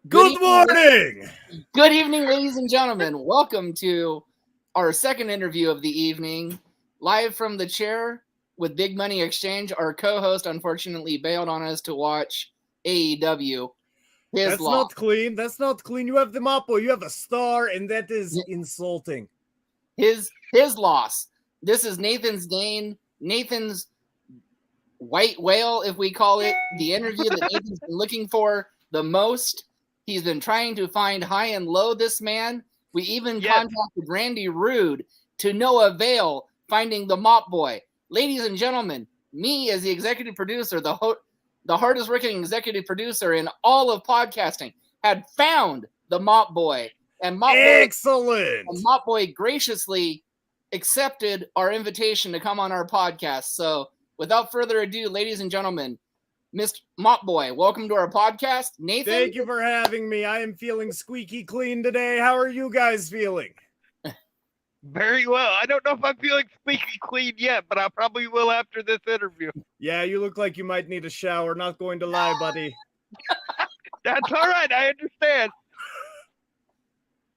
Good morning. Good evening, ladies and gentlemen. Welcome to our second interview of the evening. Live from the chair with Big Money Exchange. Our co-host unfortunately bailed on us to watch AEW. That's not clean. That's not clean. You have the Mop Boy. You have a star, and that is insulting. His loss. This is Nathan's gain. Nathan's white whale, if we call it, the interview that Nathan's been looking for the most. He's been trying to find high and low this man. We even contacted Randy Rude to no avail finding the Mop Boy. Ladies and gentlemen, me as the executive producer, the hardest working executive producer in all of podcasting, had found the Mop Boy. And Mop Boy graciously accepted our invitation to come on our podcast. So without further ado, ladies and gentlemen, Mr. Mop Boy, welcome to our podcast. Nathan? Thank you for having me. I am feeling squeaky clean today. How are you guys feeling? Very well. I don't know if I'm feeling squeaky clean yet, but I probably will after this interview. Yeah, you look like you might need a shower. Not going to lie, buddy. That's all right. I understand.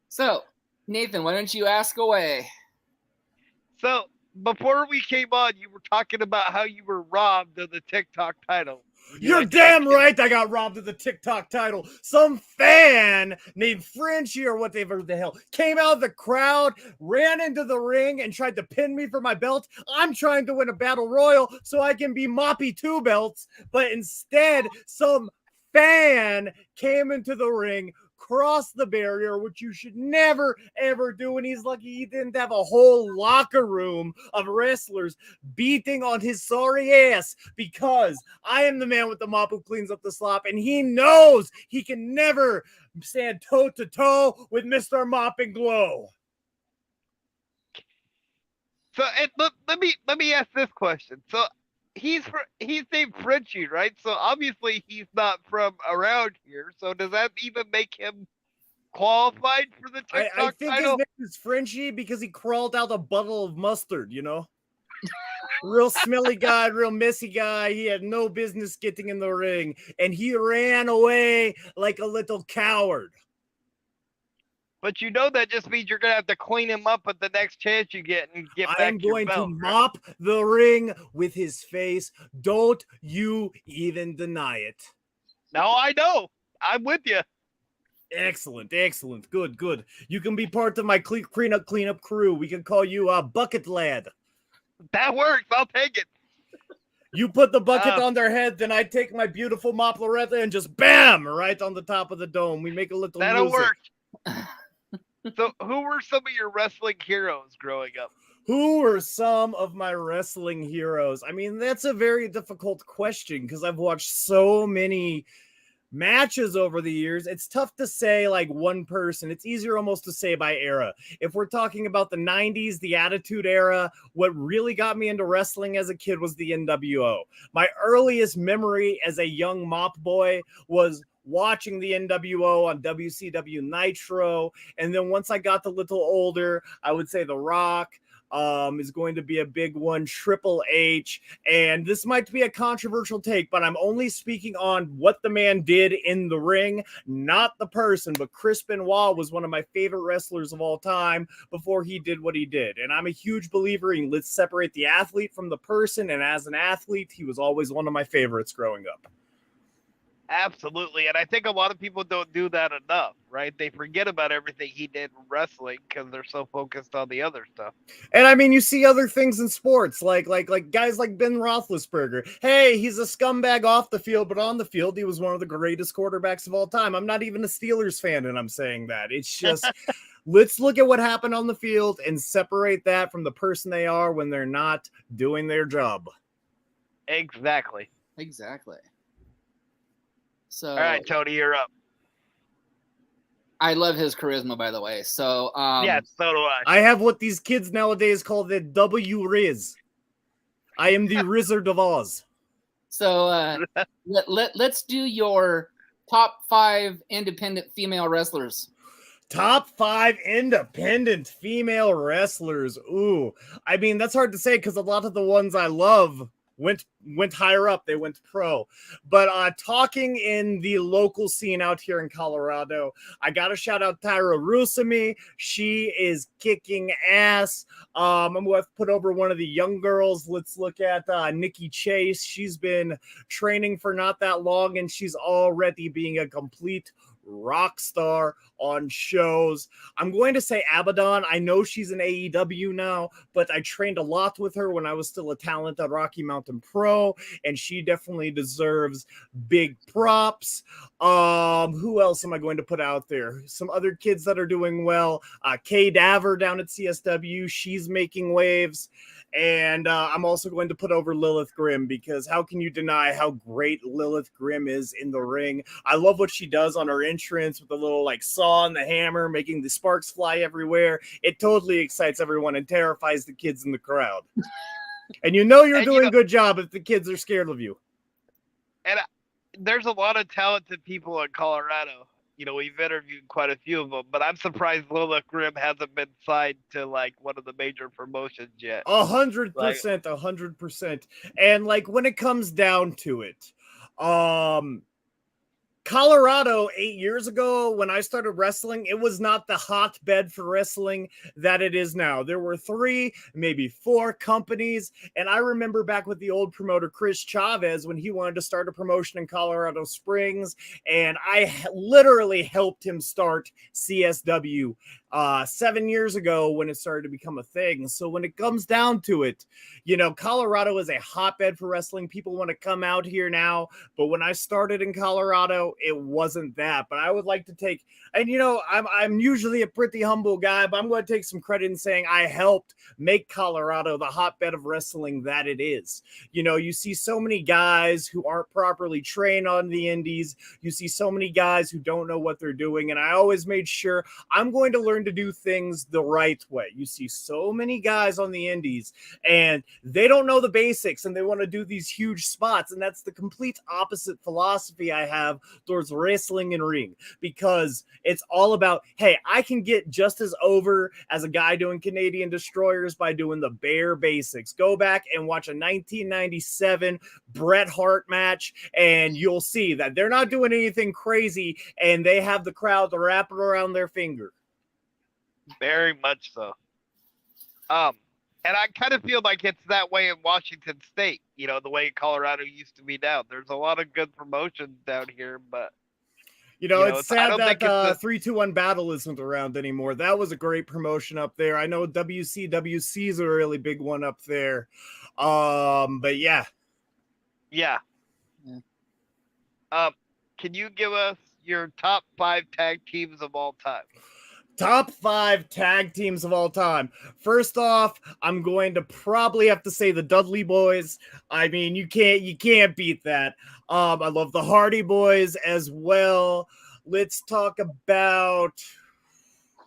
So, Nathan, why don't you ask away? So, before we came on, you were talking about how you were robbed of the TikTok title. You're damn right I got robbed of the TikTok title. Some fan named Frenchie or whatever the hell came out of the crowd, ran into the ring, and tried to pin me for my belt. I'm trying to win a battle royal so I can be Moppy 2 belts, but instead some fan came into the ring, crossed the barrier, which you should never, ever do. And he's lucky he didn't have a whole locker room of wrestlers beating on his sorry ass, because I am the man with the mop who cleans up the slop, and he knows he can never stand toe-to-toe with Mr. Mop and Glow. So, let me ask this question. So, he's named Frenchie, right? So obviously he's not from around here. So does that even make him qualified for the TikTok I think title? his name is Frenchie because he crawled out a bottle of mustard, you know? Real smelly guy, real messy guy. He had no business getting in the ring, and he ran away like a little coward. But you know that just means you're going to have to clean him up at the next chance you get and get back I'm your going belt, to right? mop the ring with his face. Don't you even deny it. No, I know. I'm with you. Excellent. Good. You can be part of my cleanup crew. We can call you Bucket Lad. That works. I'll take it. You put the bucket on their head, then I take my beautiful mop Loretta and just bam, right on the top of the dome. We make a little That'll music. work. So, who were some of your wrestling heroes growing up? Who are some of my wrestling heroes? I mean, that's a very difficult question because I've watched so many matches over the years. It's tough to say like one person. It's easier almost to say by era. If we're talking about the 90s, the Attitude Era, what really got me into wrestling as a kid was the NWO. My earliest memory as a young mop boy was watching the NWO on WCW Nitro. And then once I got a little older, I would say The Rock is going to be a big one, Triple H. And this might be a controversial take, but I'm only speaking on what the man did in the ring, not the person. But Chris Benoit was one of my favorite wrestlers of all time before he did what he did. And I'm a huge believer in let's separate the athlete from the person. And as an athlete, he was always one of my favorites growing up. Absolutely. And I think a lot of people don't do that enough, right? They forget about everything he did in wrestling because they're so focused on the other stuff. And I mean, you see other things in sports, like guys like Ben Roethlisberger. Hey, he's a scumbag off the field, but on the field, he was one of the greatest quarterbacks of all time. I'm not even a Steelers fan, and I'm saying that. It's just, let's look at what happened on the field and separate that from the person they are when they're not doing their job. Exactly. So, all right, Tony, you're up. I love his charisma, by the way. So, yeah, so do I. I have what these kids nowadays call the W-Riz. I am the Wizard of Oz. So, let's do your top 5 independent female wrestlers. Top 5 independent female wrestlers. Ooh, I mean, that's hard to say because a lot of the ones I love went higher up. They went pro. But talking in the local scene out here in Colorado, I got to shout out Tyra Rusami. She is kicking ass. I'm going to put over one of the young girls. Let's look at Nikki Chase. She's been training for not that long, and she's already being a complete rock star on shows. I'm going to say Abaddon. I know she's in AEW now, but I trained a lot with her when I was still a talent at Rocky Mountain Pro, and she definitely deserves big props. Who else am I going to put out there? Some other kids that are doing well. Kay Daver down at CSW. She's making waves. And I'm also going to put over Lilith Grimm, because how can you deny how great Lilith Grimm is in the ring? I love what she does on her entrance with the little like saw and the hammer, making the sparks fly everywhere. It totally excites everyone and terrifies the kids in the crowd. And you know you're doing a good job if the kids are scared of you. And there's a lot of talented people in Colorado. You know, we've interviewed quite a few of them, but I'm surprised Lilith Grimm hasn't been signed to like one of the major promotions yet. 100%, 100%. And like when it comes down to it, Colorado 8 years ago, when I started wrestling, it was not the hotbed for wrestling that it is now. There were 3, maybe 4 companies. And I remember back with the old promoter, Chris Chavez, when he wanted to start a promotion in Colorado Springs. And I literally helped him start CSW 7 years ago when it started to become a thing. So when it comes down to it, you know, Colorado is a hotbed for wrestling. People want to come out here now. But when I started in Colorado, it wasn't that. But I would like to take, and you know, I'm usually a pretty humble guy, but I'm going to take some credit in saying I helped make Colorado the hotbed of wrestling that it is. You know, you see so many guys who aren't properly trained on the indies. You see so many guys who don't know what they're doing. And I always made sure I'm going to learn to do things the right way. You see so many guys on the indies and they don't know the basics and they want to do these huge spots. And that's the complete opposite philosophy I have towards wrestling and ring, because it's all about, hey, I can get just as over as a guy doing Canadian Destroyers by doing the bare basics. Go back and watch a 1997 Bret Hart match and you'll see that they're not doing anything crazy and they have the crowd to wrap it around their finger. Very much so. And I kind of feel like it's that way in Washington State, you know, the way Colorado used to be now. There's a lot of good promotions down here, but you know, it's sad that 3-2-1 Battle isn't around anymore. That was a great promotion up there. I know WCWC is a really big one up there. But yeah. Yeah. Can you give us your top 5 tag teams of all time? Top 5 tag teams of all time. First off, I'm going to probably have to say the Dudley Boys. I mean, you can't beat that. I love the Hardy Boys as well. Let's talk about,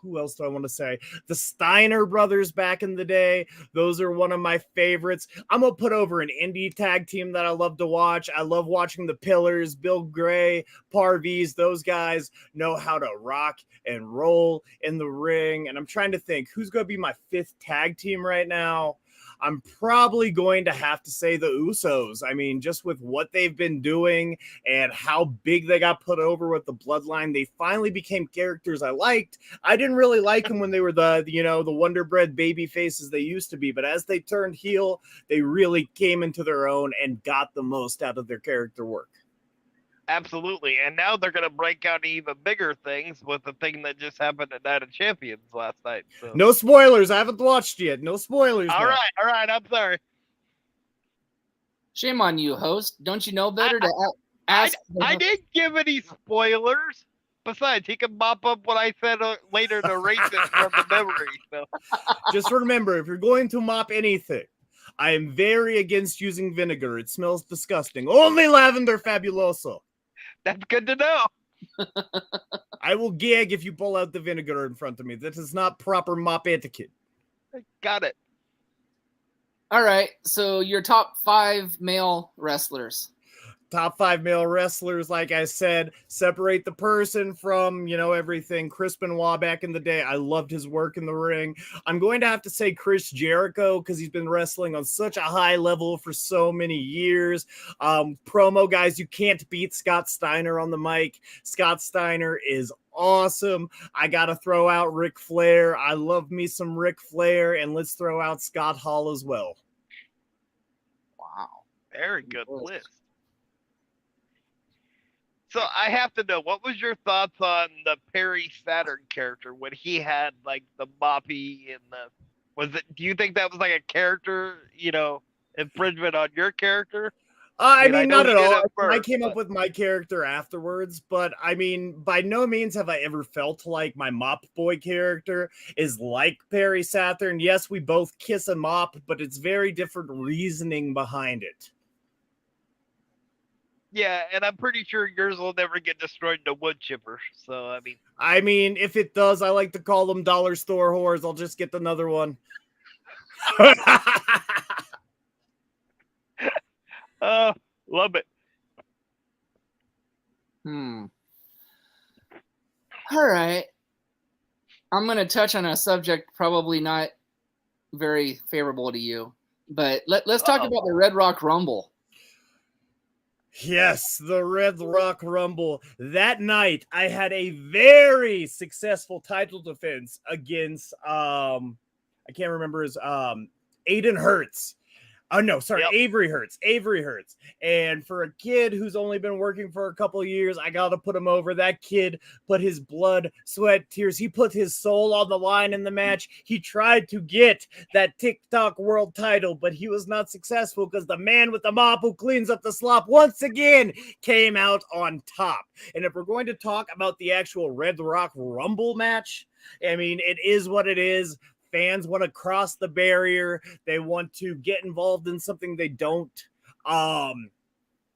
who else do I want to say? The Steiner brothers back in the day. Those are one of my favorites. I'm going to put over an indie tag team that I love to watch. I love watching the Pillars, Bill Gray, Parvies. Those guys know how to rock and roll in the ring. And I'm trying to think who's going to be my 5th tag team right now. I'm probably going to have to say the Usos. I mean, just with what they've been doing and how big they got put over with the bloodline, they finally became characters I liked. I didn't really like them when they were the Wonder Bread baby faces they used to be, but as they turned heel, they really came into their own and got the most out of their character work. Absolutely. And now they're going to break out even bigger things with the thing that just happened at Night of Champions last night. So. No spoilers. I haven't watched yet. No spoilers. All right. I'm sorry. Shame on you, host. Don't you know better to ask? I didn't give any spoilers. Besides, he can mop up what I said later to erase it from the memory. So. Just remember, if you're going to mop anything, I am very against using vinegar. It smells disgusting. Only lavender fabuloso. That's good to know. I will gag if you pull out the vinegar in front of me. That is not proper mop etiquette. Got it. All right. So your top 5 male wrestlers. top 5 male wrestlers, like I said, separate the person from, everything. Chris Benoit back in the day, I loved his work in the ring. I'm going to have to say Chris Jericho because he's been wrestling on such a high level for so many years. Promo guys, you can't beat Scott Steiner on the mic. Scott Steiner is awesome. I got to throw out Ric Flair. I love me some Ric Flair, and let's throw out Scott Hall as well. Wow. Very good list. So I have to know, what was your thoughts on the Perry Saturn character when he had like the moppy and do you think that was like a character, infringement on your character? I mean, know not at he did all. it I first, came up with my character afterwards, but I mean, by no means have I ever felt like my Mop Boy character is like Perry Saturn. Yes, we both kiss and mop, but it's very different reasoning behind it. Yeah, and I'm pretty sure yours will never get destroyed in a wood chipper. So, I mean, if it does, I like to call them dollar store whores. I'll just get another one. Love it. All right. I'm going to touch on a subject probably not very favorable to you, but let's talk about the Red Rock Rumble. Yes, the Red Rock Rumble. That night, I had a very successful title defense against, I can't remember his, Aiden Hertz. Oh, no, sorry, yep. Avery Hertz. And for a kid who's only been working for a couple of years, I got to put him over. That kid put his blood, sweat, tears. He put his soul on the line in the match. He tried to get that TikTok world title, but he was not successful because the man with the mop who cleans up the slop once again came out on top. And if we're going to talk about the actual Red Rock Rumble match, I mean, it is what it is. Fans want to cross the barrier. They want to get involved in something they don't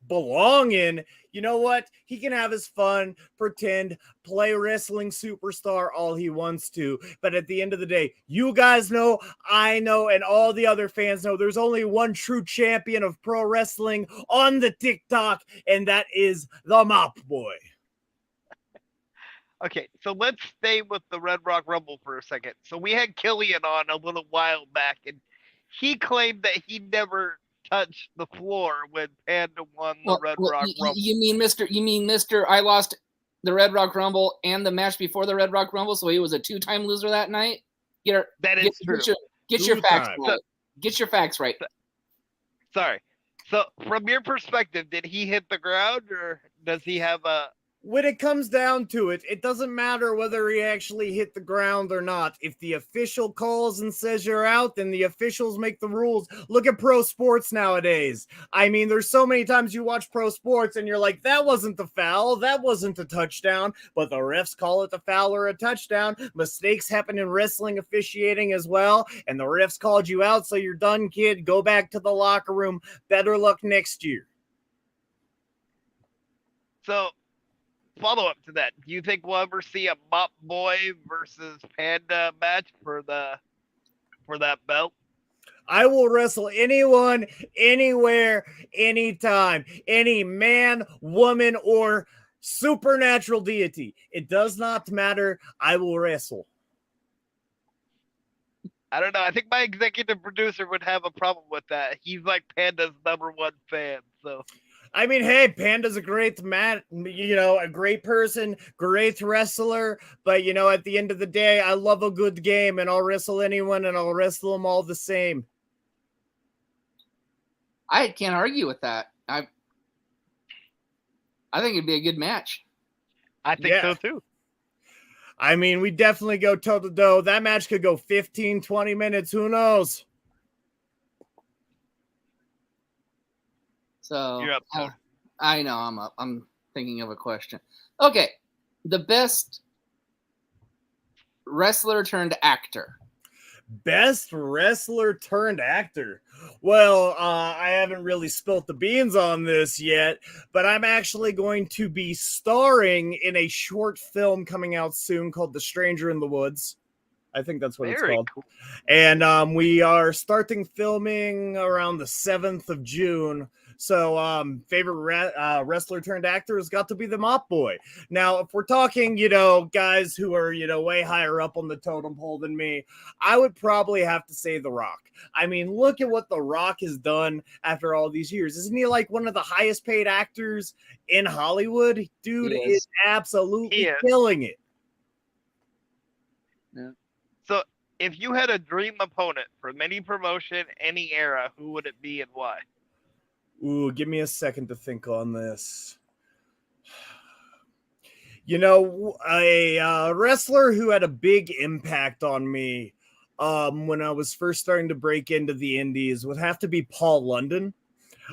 belong in. You know what? He can have his fun, pretend, play wrestling superstar all he wants to. But at the end of the day, you guys know, I know, and all the other fans know there's only one true champion of pro wrestling on the TikTok, and that is the Mop Boy. Okay, so let's stay with the Red Rock Rumble for a second. So we had Killian on a little while back, and he claimed that he never touched the floor when Panda won the Red Rock Rumble. You mean Mr. I lost the Red Rock Rumble and the match before the Red Rock Rumble, so he was a 2-time loser that night? That is true. Get your facts right. Get your facts right. Sorry. So from your perspective, did he hit the ground, or does he have a... When it comes down to it, it doesn't matter whether he actually hit the ground or not. If the official calls and says you're out, then the officials make the rules. Look at pro sports nowadays. I mean, there's so many times you watch pro sports and you're like, that wasn't the foul, that wasn't a touchdown, but the refs call it the foul or a touchdown. Mistakes happen in wrestling officiating as well, and the refs called you out, so you're done, kid. Go back to the locker room. Better luck next year. So, follow-up to that, do you think we'll ever see a Mop Boy versus Panda match for that belt? I will wrestle anyone, anywhere, anytime. Any man, woman, or supernatural deity. It does not matter. I will wrestle. I don't know. I think my executive producer would have a problem with that. He's like Panda's #1 fan, so... I mean, hey, Panda's a great man, a great person, great wrestler. But, at the end of the day, I love a good game, and I'll wrestle anyone, and I'll wrestle them all the same. I can't argue with that. I think it'd be a good match. I think so, too. I mean, we definitely go toe-to-toe. That match could go 15, 20 minutes. Who knows? So you're up, I know I'm up. I'm thinking of a question. Okay, the best wrestler turned actor. Best wrestler turned actor. Well, I haven't really spilt the beans on this yet, but I'm actually going to be starring in a short film coming out soon called The Stranger in the Woods. I think that's what it's called. Cool. And we are starting filming around the 7th of June. So favorite wrestler turned actor has got to be the Mop Boy. Now, if we're talking, guys who are, way higher up on the totem pole than me, I would probably have to say The Rock. I mean, look at what The Rock has done after all these years. Isn't he like one of the highest paid actors in Hollywood? Dude is absolutely killing it. Yeah. So if you had a dream opponent from any promotion, any era, who would it be and why? Ooh, give me a second to think on this. A wrestler who had a big impact on me when I was first starting to break into the indies would have to be Paul London.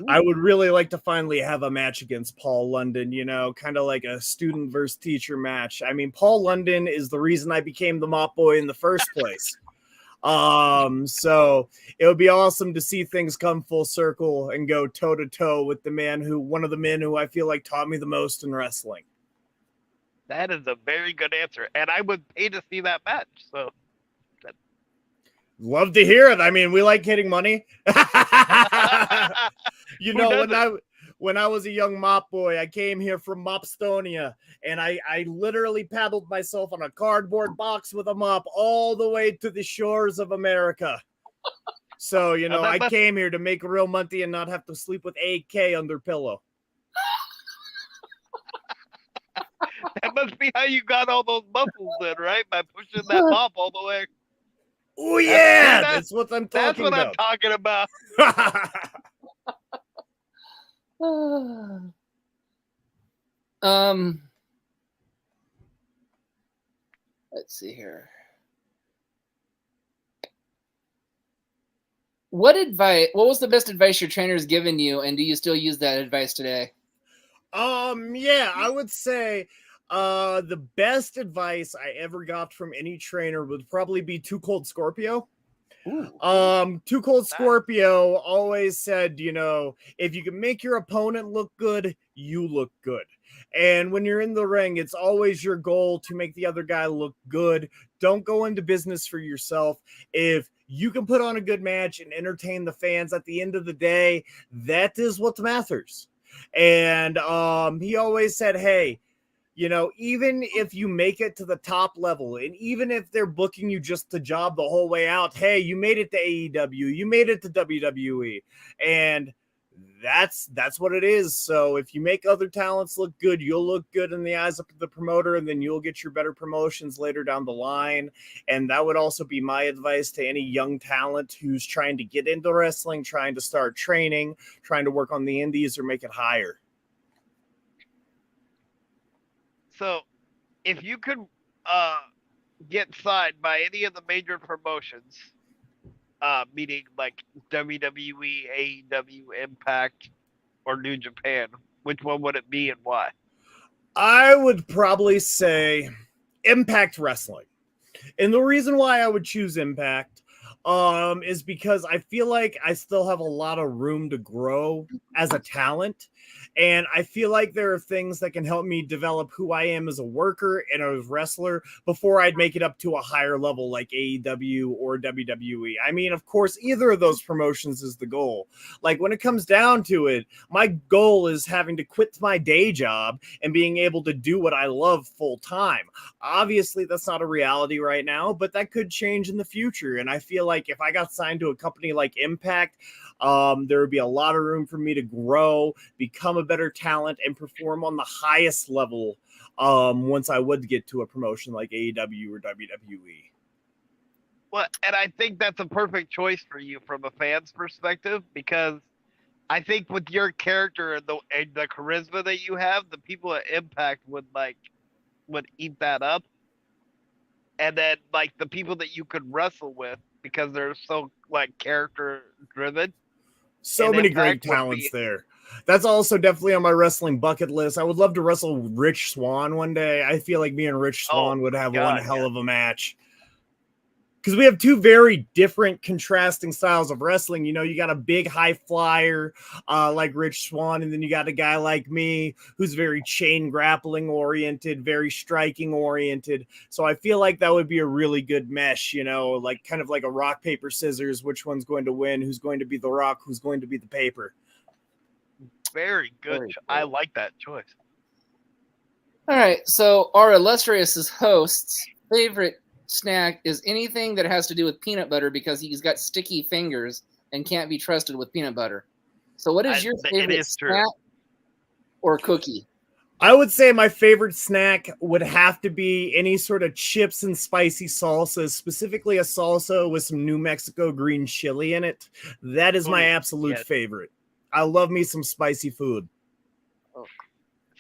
Ooh. I would really like to finally have a match against Paul London, kind of like a student versus teacher match. I mean, Paul London is the reason I became the Mop Boy in the first place. So it would be awesome to see things come full circle and go toe to toe with one of the men who I feel like taught me the most in wrestling. That is a very good answer, and I would pay to see that match. So, love to hear it. I mean, we like getting money. When I was a young Mop Boy, I came here from Mopstonia, and I literally paddled myself on a cardboard box with a mop all the way to the shores of America. So, I came here to make real money and not have to sleep with AK under pillow. That must be how you got all those muscles then, right? By pushing that mop all the way. Oh, yeah! That's what I'm talking about. That's what I'm talking about. Let's see here. What was the best advice your trainer's given you, and do you still use that advice today? Yeah, I would say the best advice I ever got from any trainer would probably be Too Cold Scorpio. Too Cold Scorpio always said, if you can make your opponent look good, you look good. And when you're in the ring, it's always your goal to make the other guy look good. Don't go into business for yourself. If you can put on a good match and entertain the fans at the end of the day, that is what matters. And he always said, hey, even if you make it to the top level, and even if they're booking you just to job the whole way out, hey, you made it to AEW, you made it to WWE, and that's what it is. So if you make other talents look good, you'll look good in the eyes of the promoter, and then you'll get your better promotions later down the line. And that would also be my advice to any young talent who's trying to get into wrestling, trying to start training, trying to work on the indies or make it higher. So, if you could get signed by any of the major promotions, meaning like WWE, AEW, Impact, or New Japan, which one would it be and why? I would probably say Impact Wrestling. And the reason why I would choose Impact is because I feel like I still have a lot of room to grow as a talent. And I feel like there are things that can help me develop who I am as a worker and as a wrestler before I'd make it up to a higher level like AEW or WWE. I mean, of course, either of those promotions is the goal. Like when it comes down to it, my goal is having to quit my day job and being able to do what I love full time. Obviously, that's not a reality right now, but that could change in the future. And I feel like if I got signed to a company like Impact, there would be a lot of room for me to grow, become a better talent, and perform on the highest level once I would get to a promotion like AEW or WWE. Well, and I think that's a perfect choice for you from a fan's perspective, because I think with your character and the charisma that you have, the people at Impact would eat that up. And then like the people that you could wrestle with, because they're so like character driven. So many great talents there. That's also definitely on my wrestling bucket list. I would love to wrestle Rich Swann one day. I feel like me and Rich Swann would have one hell of a match. Because we have two very different contrasting styles of wrestling. You got a big high flyer like Rich Swann, and then you got a guy like me who's very chain grappling oriented, very striking oriented. So I feel like that would be a really good mesh, like kind of like a rock, paper, scissors. Which one's going to win? Who's going to be the rock? Who's going to be the paper? Very good. Very I cool. like that choice. All right, so our illustrious host's favorite snack is anything that has to do with peanut butter because he's got sticky fingers and can't be trusted with peanut butter. So what is your It favorite is true. snack or cookie? I would say my favorite snack would have to be any sort of chips and spicy salsas, specifically a salsa with some New Mexico green chili in it. That is my Ooh, absolute yes. favorite. I love me some spicy food.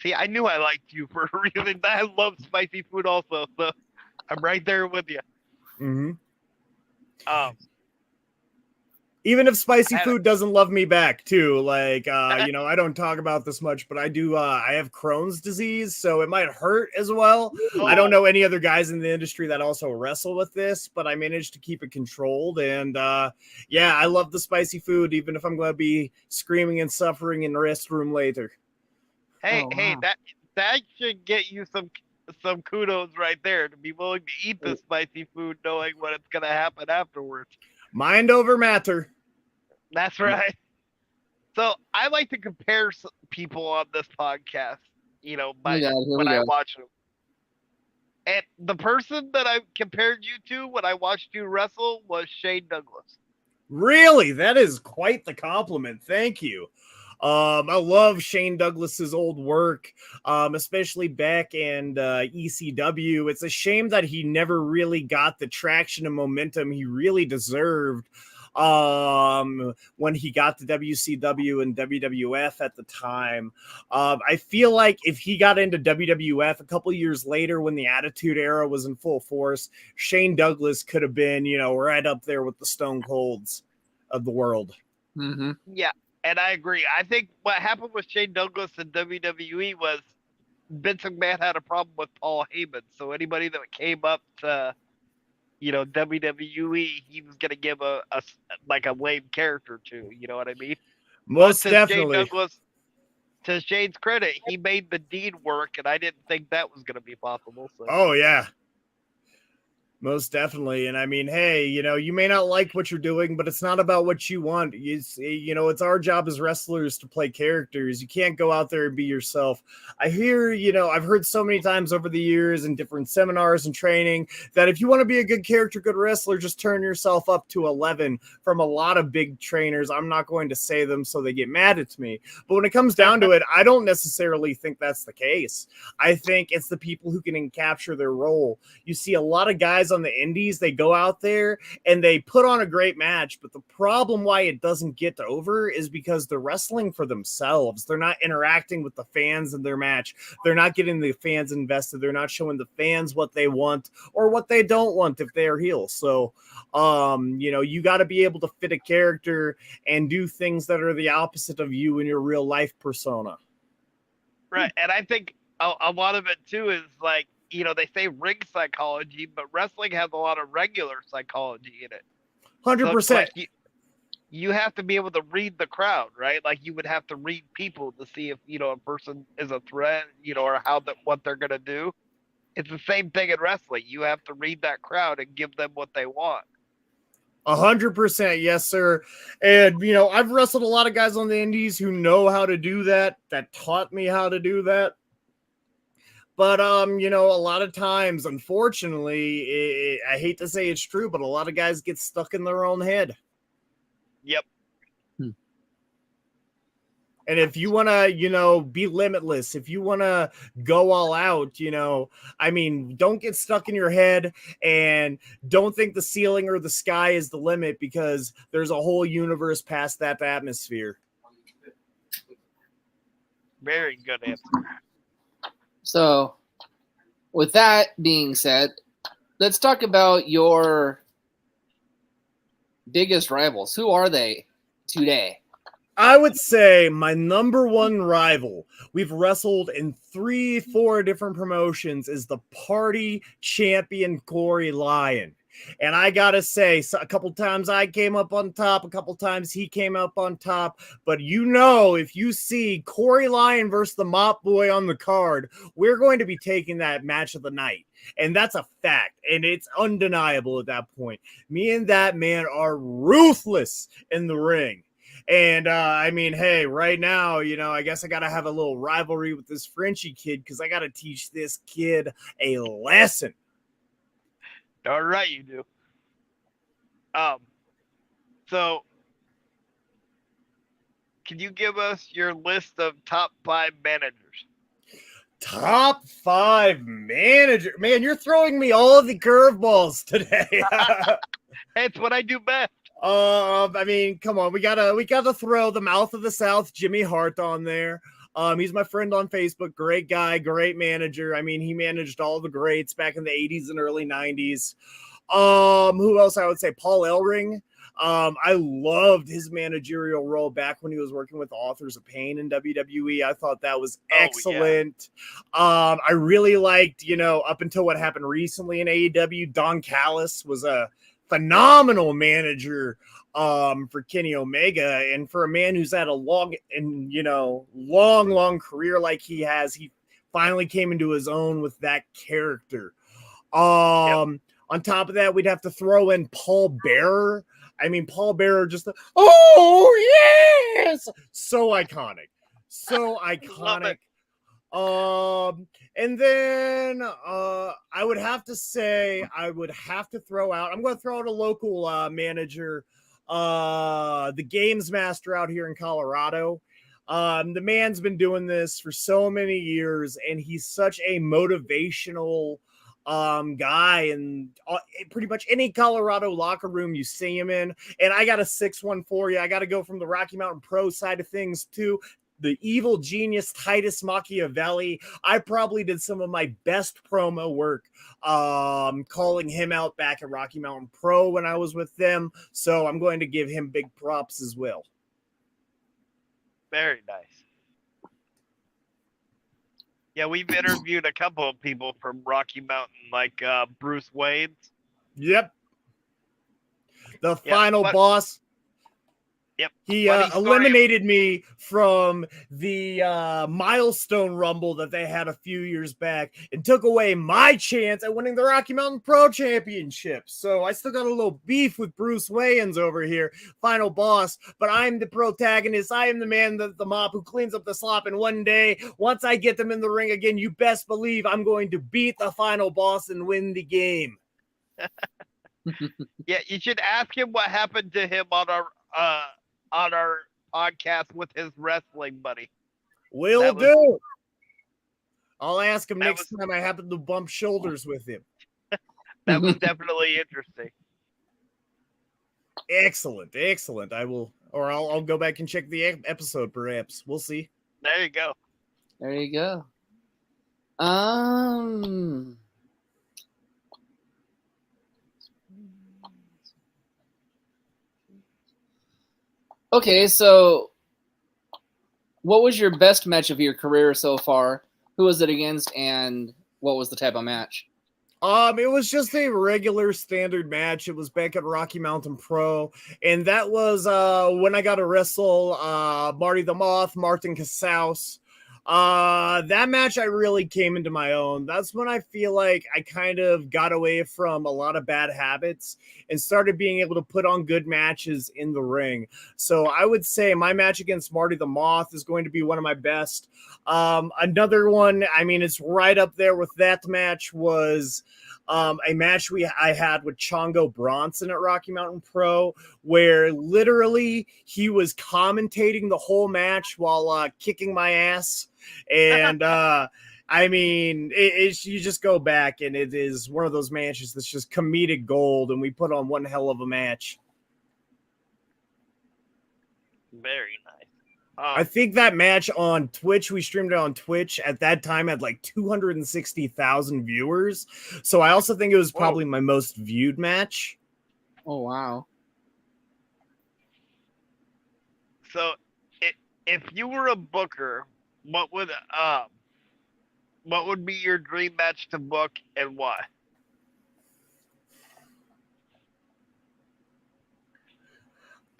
See, I knew I liked you for a reason. I love spicy food also, so I'm right there with you. Mm-hmm. Um, Even if spicy I had- food doesn't love me back too, like I don't talk about this much, but I do I have Crohn's disease, so it might hurt as well. I don't know any other guys in the industry that also wrestle with this, but I managed to keep it controlled. And yeah, I love the spicy food, even if I'm going to be screaming and suffering in the restroom later. Hey, Oh, hey, wow. that should get you some kudos right there to be willing to eat the spicy food, knowing what it's gonna happen afterwards. Mind over matter. That's right. So I like to compare people on this podcast. You know, Oh, God, here when we I go. watch them, and the person that I compared you to when I watched you wrestle was Shane Douglas. Really, that is quite the compliment. Thank you. I love Shane Douglas's old work, especially back in ECW. It's a shame that he never really got the traction and momentum he really deserved when he got to WCW and WWF at the time. I feel like if he got into WWF a couple years later when the Attitude Era was in full force, Shane Douglas could have been, right up there with the Stone Colds of the world. Mm-hmm. Yeah, and I agree. I think what happened with Shane Douglas in WWE was Vince McMahon had a problem with Paul Heyman. So anybody that came up to, WWE, he was gonna give a lame character to. You know what I mean? Most But definitely. To Shane's credit, he made the deed work, and I didn't think that was gonna be possible. So. Oh yeah. Most definitely. And I mean, hey, you may not like what you're doing, but it's not about what you want. It's our job as wrestlers to play characters. You can't go out there and be yourself. I hear, I've heard so many times over the years in different seminars and training that if you want to be a good character, good wrestler, just turn yourself up to 11 from a lot of big trainers. I'm not going to say them so they get mad at me. But when it comes down to it, I don't necessarily think that's the case. I think it's the people who can capture their role. You see a lot of guys on the indies, they go out there and they put on a great match, but the problem why it doesn't get over is because they're wrestling for themselves. They're not interacting with the fans in their match. They're not getting the fans invested. They're not showing the fans what they want or what they don't want if they're heels. So you got to be able to fit a character and do things that are the opposite of you in your real life persona. Right, and I think a lot of it too is they say ring psychology, but wrestling has a lot of regular psychology in it. 100%. So, you have to be able to read the crowd, right? Like you would have to read people to see if a person is a threat, or what they're gonna do. It's the same thing in wrestling. You have to read that crowd and give them what they want. 100%, yes, sir. And I've wrestled a lot of guys on the indies who know how to do that taught me how to do that. But a lot of times, unfortunately, I hate to say it's true, but a lot of guys get stuck in their own head. Yep. And if you want to, be limitless, if you want to go all out, don't get stuck in your head and don't think the ceiling or the sky is the limit, because there's a whole universe past that atmosphere. Very good answer. So, with that being said, let's talk about your biggest rivals. Who are they today? I would say my number one rival, we've wrestled in 3-4 different promotions, is the party champion Corey Lyon. And I got to say, a couple times I came up on top, a couple times he came up on top. But if you see Corey Lyon versus the Mop Boy on the card, we're going to be taking that match of the night. And that's a fact. And it's undeniable at that point. Me and that man are ruthless in the ring. And I mean, hey, right now, I guess I gotta have a little rivalry with this Frenchie kid because I gotta teach this kid a lesson. All right, you do. So can you give us your list of top 5 managers? Top 5 manager. Man, you're throwing me all of the curveballs today. It's what I do best. I mean, come on, we gotta throw the mouth of the South, Jimmy Hart, on there. He's my friend on Facebook. Great guy, great manager. I mean, he managed all the greats back in the 80s and early 90s. Who else I would say? Paul Ellering. I loved his managerial role back when he was working with Authors of Pain in WWE. I thought that was excellent. I really liked, up until what happened recently in AEW, Don Callis was a phenomenal manager for Kenny Omega, and for a man who's had a long career like he has, he finally came into his own with that character. On top of that, we'd have to throw in Paul Bearer. I mean, Paul Bearer just, oh yes, so iconic. And then I would have to throw out, I'm going to throw out a local manager, the Games Master out here in Colorado. The man's been doing this for so many years, and he's such a motivational guy, and pretty much any Colorado locker room you see him in. And I got a 6-1 for you. I got to go from the Rocky Mountain Pro side of things too. The evil genius Titus Machiavelli. I probably did some of my best promo work calling him out back at Rocky Mountain Pro when I was with them. So I'm going to give him big props as well. Very nice. Yeah, we've interviewed a couple of people from Rocky Mountain, like Bruce Wayne. Yep. The final boss. Yep. He eliminated me from the Milestone Rumble that they had a few years back and took away my chance at winning the Rocky Mountain Pro Championship. So I still got a little beef with Bruce Wayans over here, final boss, but I'm the protagonist. I am the man, the mop who cleans up the slop. And one day, once I get them in the ring again, you best believe I'm going to beat the final boss and win the game. Yeah, you should ask him what happened to him on our podcast with his wrestling buddy. Will do. I'll ask him next time I happen to bump shoulders with him. That was definitely interesting. Excellent. I'll go back and check the episode perhaps. We'll see. There you go. Okay, so what was your best match of your career so far? Who was it against, and what was the type of match? It was just a regular standard match. It was back at Rocky Mountain Pro, and that was when I got to wrestle Marty the Moth, Martin Casaus. That match, I really came into my own. That's when I feel like I kind of got away from a lot of bad habits and started being able to put on good matches in the ring. So I would say my match against Marty the Moth is going to be one of my best. Another one, I mean, it's right up there with that match, was a match I had with Chongo Bronson at Rocky Mountain Pro, where literally he was commentating the whole match while kicking my ass. And I mean, you just go back, and it is one of those matches that's just comedic gold, and we put on one hell of a match. Very nice. I think that match on Twitch, we streamed it on Twitch at that time, had like 260,000 viewers. So I also think it was probably my most viewed match. Oh, wow. So if you were a booker, what would be your dream match to book, and why?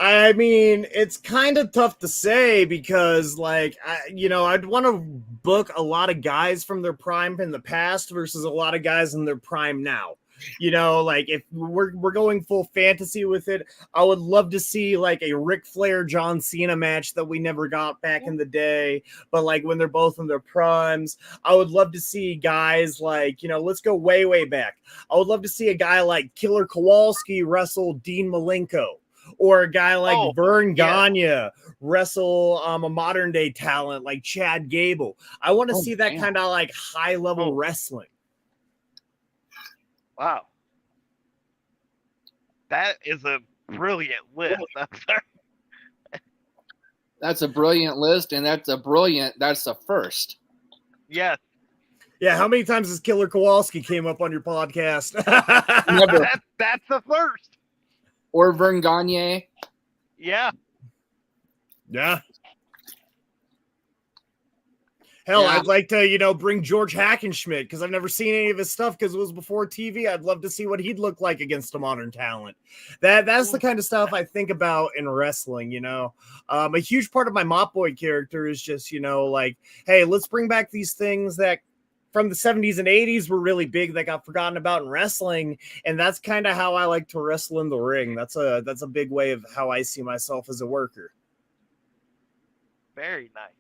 I mean, it's kind of tough to say because, like, I'd want to book a lot of guys from their prime in the past versus a lot of guys in their prime now. You know, like if we're going full fantasy with it, I would love to see like a Ric Flair John Cena match that we never got back in the day, but like when they're both in their primes. I would love to see guys like, you know, let's go way back. I would love to see a guy like Killer Kowalski wrestle Dean Malenko, or a guy like Vern Gagne wrestle a modern day talent like Chad Gable. I want to see that kind of like high level wrestling. Wow. That is a brilliant list. That's a brilliant list, and that's a first. Yes. Yeah, how many times has Killer Kowalski came up on your podcast? Never. That's the first. Or Vern Gagne. Yeah. Yeah. Hell, I'd like to, you know, bring George Hackenschmidt because I've never seen any of his stuff because it was before TV. I'd love to see what he'd look like against a modern talent. That's the kind of stuff I think about in wrestling, you know. A huge part of my Mop Boy character is just, you know, like, hey, let's bring back these things that from the 70s and 80s were really big that got forgotten about in wrestling. And that's kind of how I like to wrestle in the ring. That's a big way of how I see myself as a worker. Very nice.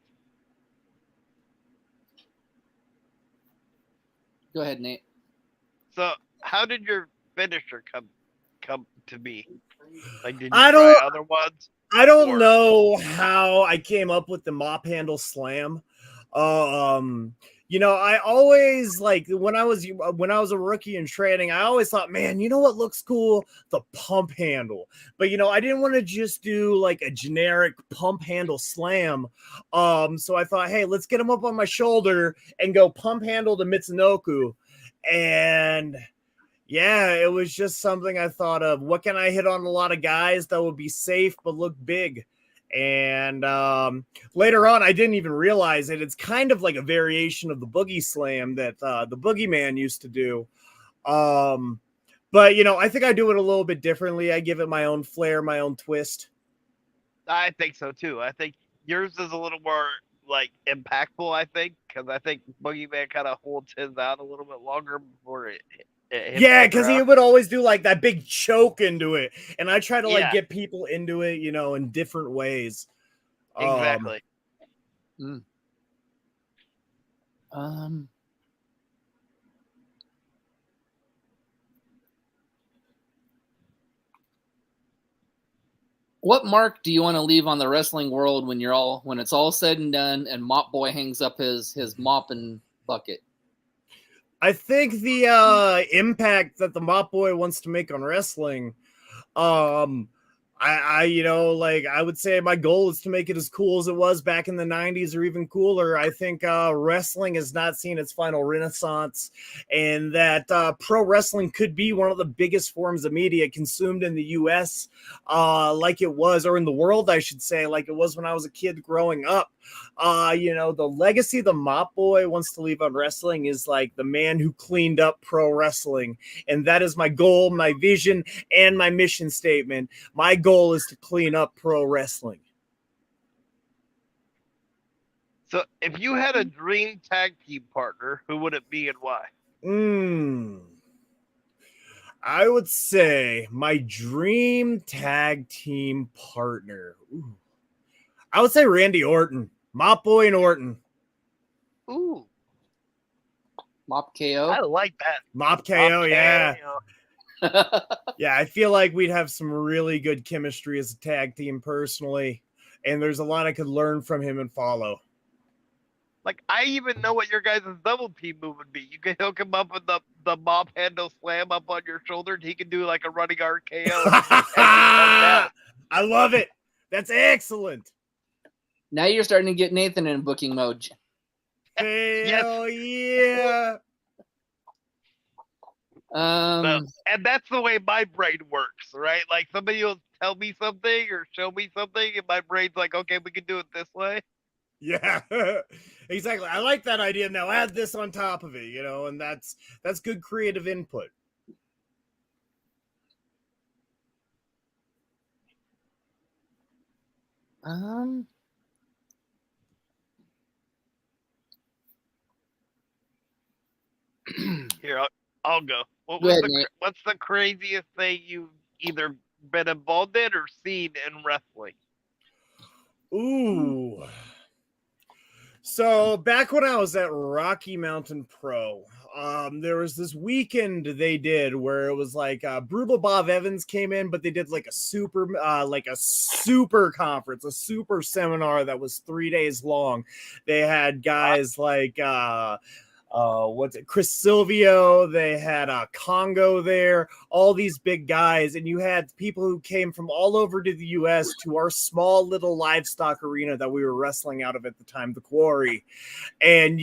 Go ahead, Nate. So, how did your finisher come to be? Like, did you try other ones? I don't know how I came up with the mop handle slam. You know, I always like when I was a rookie in training, I always thought, man, you know what looks cool? The pump handle. But you know, I didn't want to just do like a generic pump handle slam. So I thought, hey, let's get him up on my shoulder and go pump handle to Mitsunoku. And yeah, it was just something I thought of. What can I hit on a lot of guys that would be safe but look big? And later on, I didn't even realize it. It's kind of like a variation of the boogie slam that the boogeyman used to do. But, you know, I think I do it a little bit differently. I give it my own flair, my own twist. I think so, too. I think yours is a little more, like, impactful, I think, because I think Boogeyman kind of holds his out a little bit longer before it yeah, because he would always do like that big choke into it, and I try to like get people into it, you know, in different ways. Exactly. What mark do you want to leave on the wrestling world when it's all said and done, and Mop Boy hangs up his mopping bucket? I think the impact that the Mop Boy wants to make on wrestling, I you know, like I would say my goal is to make it as cool as it was back in the 90s or even cooler. I think wrestling has not seen its final renaissance, and that pro wrestling could be one of the biggest forms of media consumed in the US, like it was, or in the world, I should say, like it was when I was a kid growing up. You know, the legacy the Mop Boy wants to leave on wrestling is like the man who cleaned up pro wrestling. And that is my goal, my vision, and my mission statement. My goal is to clean up pro wrestling. So if you had a dream tag team partner, who would it be and why? I would say my dream tag team partner. I would say Randy Orton. Mop Boy and Orton. Ooh. Mop KO? I like that. Mop KO, yeah. Yeah, I feel like we'd have some really good chemistry as a tag team personally. And there's a lot I could learn from him and follow. Like, I even know what your guys' double team move would be. You can hook him up with the mop handle slam up on your shoulder, and he can do like a running RKO. I love it. That's excellent. Now you're starting to get Nathan in booking mode. Hell yeah. And that's the way my brain works, right? Like somebody will tell me something or show me something, and my brain's like, okay, we can do it this way. Yeah, exactly. I like that idea. Now add this on top of it, you know, and that's good creative input. Here, I'll go. Go ahead, Nate. What's the craziest thing you've either been involved in or seen in wrestling? Ooh. So back when I was at Rocky Mountain Pro, there was this weekend they did where it was like Brutal Bob Evans came in, but they did like a super conference, a super seminar that was 3 days long. They had guys like what's it, Chris Silvio, they had Congo there, all these big guys, and you had people who came from all over to the US to our small little livestock arena that we were wrestling out of at the time, the Quarry. And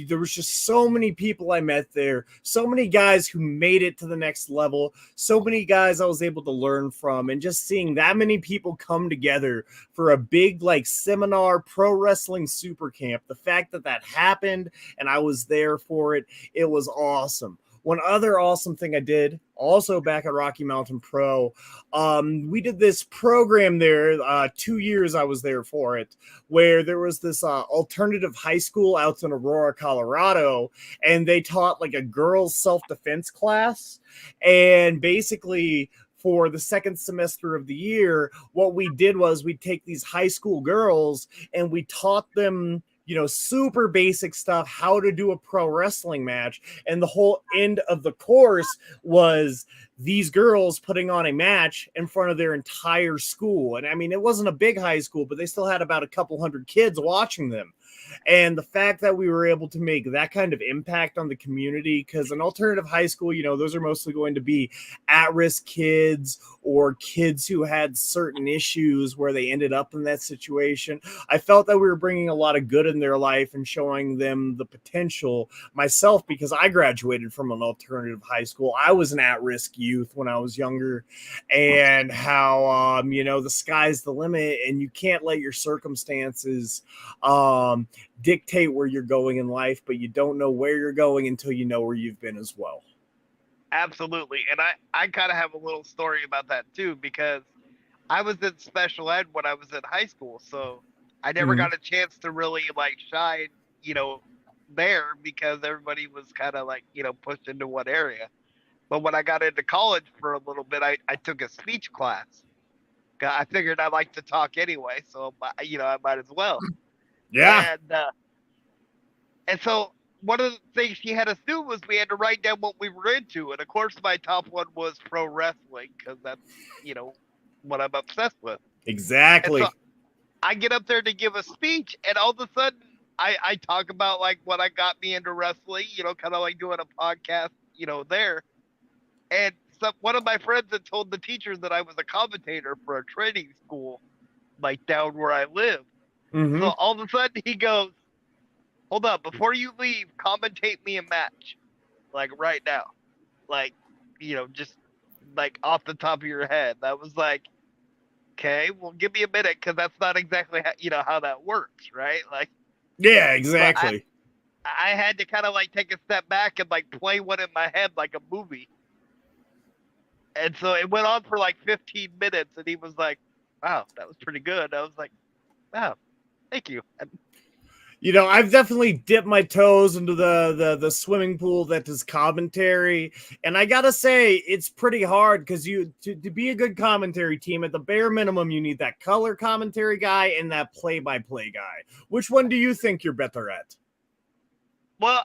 there was just so many people I met there, so many guys who made it to the next level, so many guys I was able to learn from, and just seeing that many people come together for a big like seminar pro wrestling super camp, the fact that that happened and I was there for it, it was awesome. One other awesome thing I did also back at Rocky Mountain Pro, we did this program there, 2 years I was there for it, where there was this alternative high school out in Aurora, Colorado, and they taught like a girls' self-defense class. And basically, for the second semester of the year, what we did was we'd take these high school girls and we taught them, you know, super basic stuff, how to do a pro wrestling match. And the whole end of the course was these girls putting on a match in front of their entire school. And I mean, it wasn't a big high school, but they still had about a couple hundred kids watching them. And the fact that we were able to make that kind of impact on the community, because an alternative high school, you know, those are mostly going to be at-risk kids or kids who had certain issues where they ended up in that situation. I felt that we were bringing a lot of good in their life and showing them the potential. Myself, because I graduated from an alternative high school, I was an at-risk youth when I was younger, and how, you know, the sky's the limit and you can't let your circumstances dictate where you're going in life, but you don't know where you're going until you know where you've been as well. Absolutely. And I kind of have a little story about that too, because I was in special ed when I was in high school. So I never got a chance to really like shine, you know, there because everybody was kind of like, you know, pushed into one area. But when I got into college for a little bit, I took a speech class. I figured I like to talk anyway. So, you know, I might as well. Yeah. And so one of the things she had us do was we had to write down what we were into. And of course, my top one was pro wrestling because that's, you know, what I'm obsessed with. Exactly. And so I get up there to give a speech, and all of a sudden I talk about like what I got me into wrestling, you know, kind of like doing a podcast, you know, there. And so one of my friends had told the teachers that I was a commentator for a training school, like down where I live. So all of a sudden he goes, "Hold up, before you leave, commentate me a match, like right now, like, you know, just like off the top of your head." That was like, okay, well, give me a minute, because that's not exactly how, you know, how that works, right? Like, yeah, so exactly. I had to kind of like take a step back and like play one in my head like a movie. And so it went on for like 15 minutes, and he was like, "Wow, that was pretty good." I was like, "Wow, thank you." And You know, I've definitely dipped my toes into the swimming pool that is commentary, and I gotta say it's pretty hard because to be a good commentary team, at the bare minimum, you need that color commentary guy and that play-by-play guy. Which one do you think you're better at? well,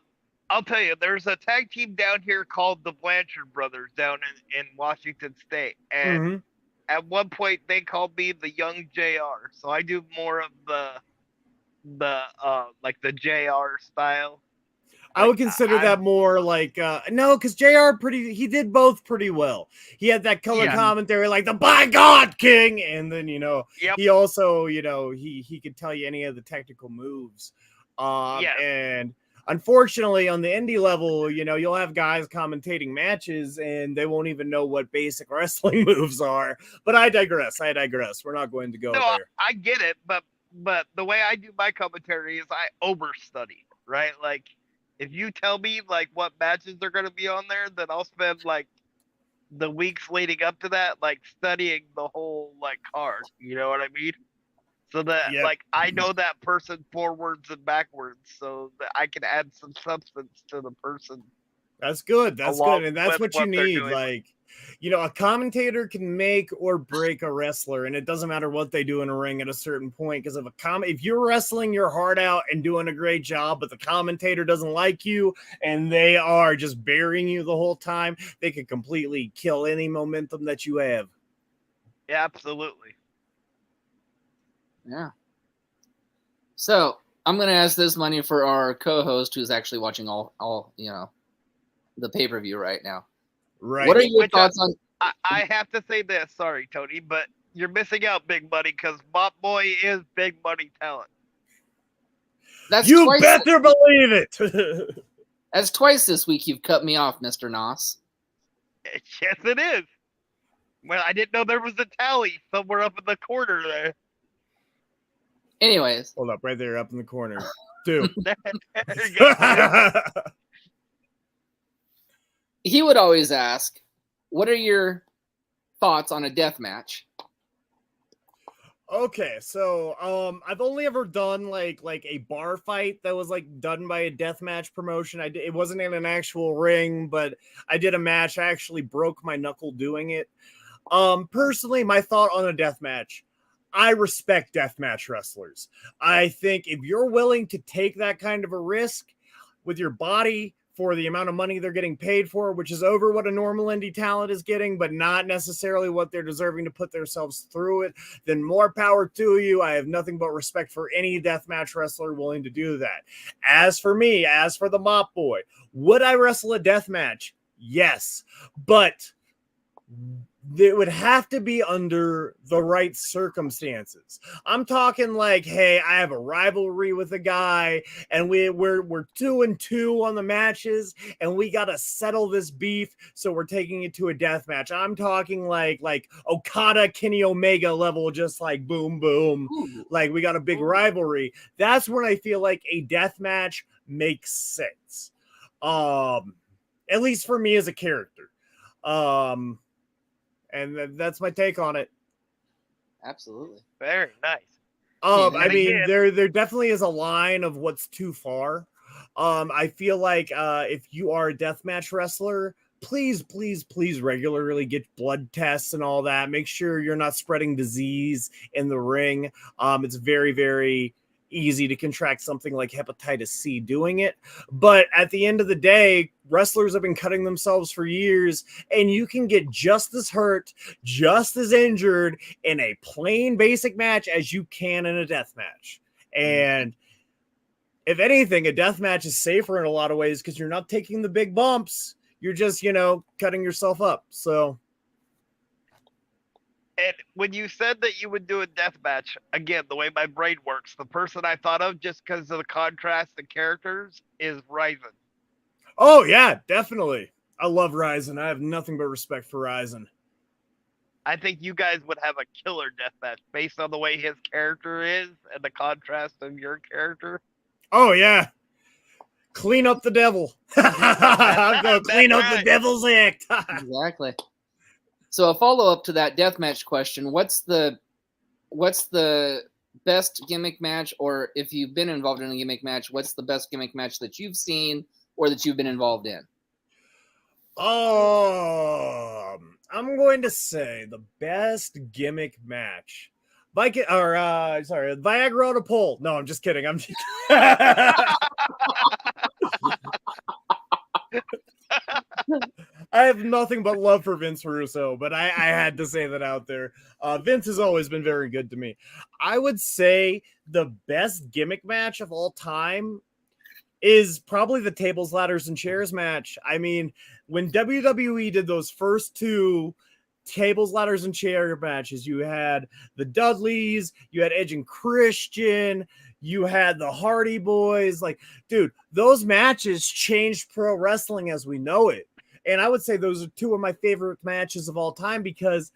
I'll tell you, there's a tag team down here called the Blanchard Brothers down in Washington State. And at one point they called me the young JR. So I do more of the like the JR style. I would Like consider that more like no, because JR he did both pretty well. He had that color Yeah. commentary like the by God King, and then you know Yep. he also, you know, he could tell you any of the technical moves. Yeah. And unfortunately on the indie level, you know, you'll have guys commentating matches and they won't even know what basic wrestling moves are. But I digress. We're not going to go No, there. I get it, but the way I do my commentary is I overstudy, right? Like if you tell me like what matches are going to be on there, then I'll spend like the weeks leading up to that like studying the whole like card. You know what I mean? So that Yep. like I know that person forwards and backwards, so that I can add some substance to the person That's good. That's along good. And that's with what you what they're need. doing. Like, a commentator can make or break a wrestler, and it doesn't matter what they do in a ring at a certain point. Because if you're wrestling your heart out and doing a great job, but the commentator doesn't like you and they are just burying you the whole time, they can completely kill any momentum that you have. Yeah, absolutely. Yeah. So I'm gonna ask this money for our co-host who's actually watching all the pay-per-view right now. Right. What are your thoughts on? I have to say this. Sorry, Tony, but you're missing out, Big Money, because Mop Boy is big money talent. You better believe it. That's twice this week you've cut me off, Mr. Noss. Yes, it is. Well, I didn't know there was a tally somewhere up in the corner there. Anyways. Hold up, right there, up in the corner. Dude. There you go. He would always ask, what are your thoughts on a death match? Okay, so I've only ever done like a bar fight that was like done by a deathmatch promotion. It wasn't in an actual ring, but I did a match. I actually broke my knuckle doing it. Personally, my thought on a death match, I respect deathmatch wrestlers. I think if you're willing to take that kind of a risk with your body for the amount of money they're getting paid for, which is over what a normal indie talent is getting, but not necessarily what they're deserving to put themselves through it, then more power to you. I have nothing but respect for any deathmatch wrestler willing to do that. As for me, as for the Mop Boy, would I wrestle a deathmatch? Yes, but it would have to be under the right circumstances. I'm talking like, hey, I have a rivalry with a guy, and we're 2-2 on the matches, and we gotta settle this beef, so we're taking it to a death match. I'm talking like Okada, Kenny Omega level, just like boom, boom. Ooh. Like we got a big rivalry. That's when I feel like a death match makes sense. At least for me as a character. And that's my take on it. Absolutely. Very nice. I mean, there definitely is a line of what's too far. I feel like if you are a deathmatch wrestler, please regularly get blood tests and all that. Make sure you're not spreading disease in the ring. It's very, very easy to contract something like hepatitis C doing it. But at the end of the day, wrestlers have been cutting themselves for years, and you can get just as hurt, just as injured in a plain basic match as you can in a death match. And if anything, a death match is safer in a lot of ways because you're not taking the big bumps. You're just, cutting yourself up. So. And when you said that you would do a death match, again, the way my brain works, the person I thought of just because of the contrast in characters is Ryzen. Oh, yeah, definitely. I love Ryzen. I have nothing but respect for Ryzen. I think you guys would have a killer death match based on the way his character is and the contrast of your character. Oh, yeah. Clean up the devil. I'm going to clean up the devil's act. Exactly. So a follow-up to that deathmatch question, what's the best gimmick match, or if you've been involved in a gimmick match, what's the best gimmick match that you've seen or that you've been involved in? I'm going to say the best gimmick match. Viagra on a pole. No, I'm just kidding. I have nothing but love for Vince Russo, but I had to say that out there. Vince has always been very good to me. I would say the best gimmick match of all time is probably the tables, ladders, and chairs match. I mean, when WWE did those first two tables, ladders, and chair matches, you had the Dudleys, you had Edge and Christian, you had the Hardy Boys. Like, dude, those matches changed pro wrestling as we know it. And I would say those are two of my favorite matches of all time because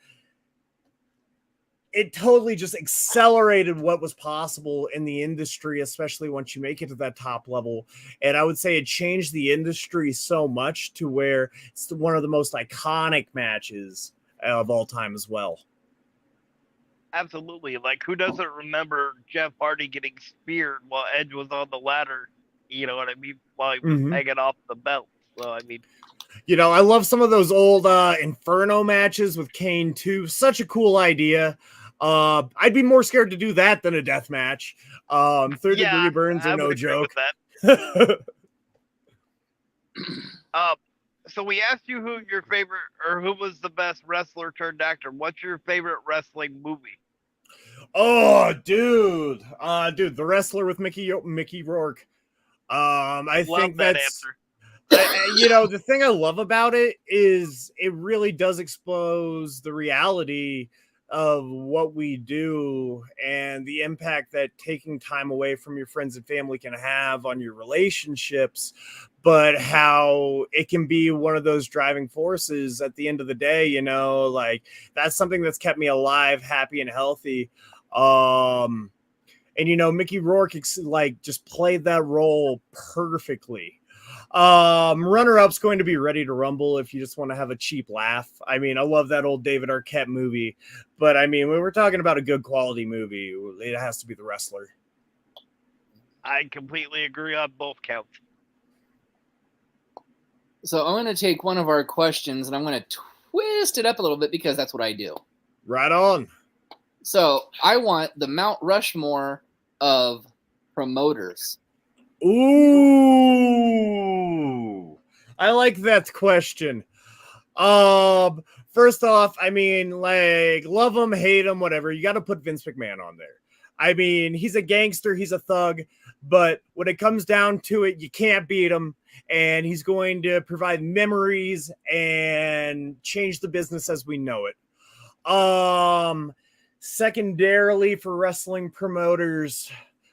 it totally just accelerated what was possible in the industry, especially once you make it to that top level. And I would say it changed the industry so much to where it's one of the most iconic matches of all time as well. Absolutely. Like, who doesn't remember Jeff Hardy getting speared while Edge was on the ladder? You know what I mean? While he was hanging off the belt. So I mean, You know, I love some of those old Inferno matches with Kane too. Such a cool idea. I'd be more scared to do that than a death match. Third degree burns are I would no agree with joke. that. So we asked you who your favorite or who was the best wrestler turned actor. What's your favorite wrestling movie? Oh, dude. The wrestler with Mickey Rourke. I Love think that that's answer. you know, the thing I love about it is it really does expose the reality of what we do and the impact that taking time away from your friends and family can have on your relationships, but how it can be one of those driving forces at the end of the day, you know, like that's something that's kept me alive, happy, and healthy. And you know, Mickey Rourke like just played that role perfectly. Runner-up's going to be Ready to Rumble if you just want to have a cheap laugh. I mean, I love that old David Arquette movie, but I mean, when we're talking about a good quality movie, it has to be The Wrestler. I completely agree on both counts. So I'm going to take one of our questions and I'm going to twist it up a little bit because that's what I do. Right on. So I want the Mount Rushmore of promoters. Ooh, I like that question. First off, I mean, like, love him, hate him, whatever. You got to put Vince McMahon on there. I mean, he's a gangster, he's a thug, but when it comes down to it, you can't beat him. And he's going to provide memories and change the business as we know it. Secondarily, for wrestling promoters,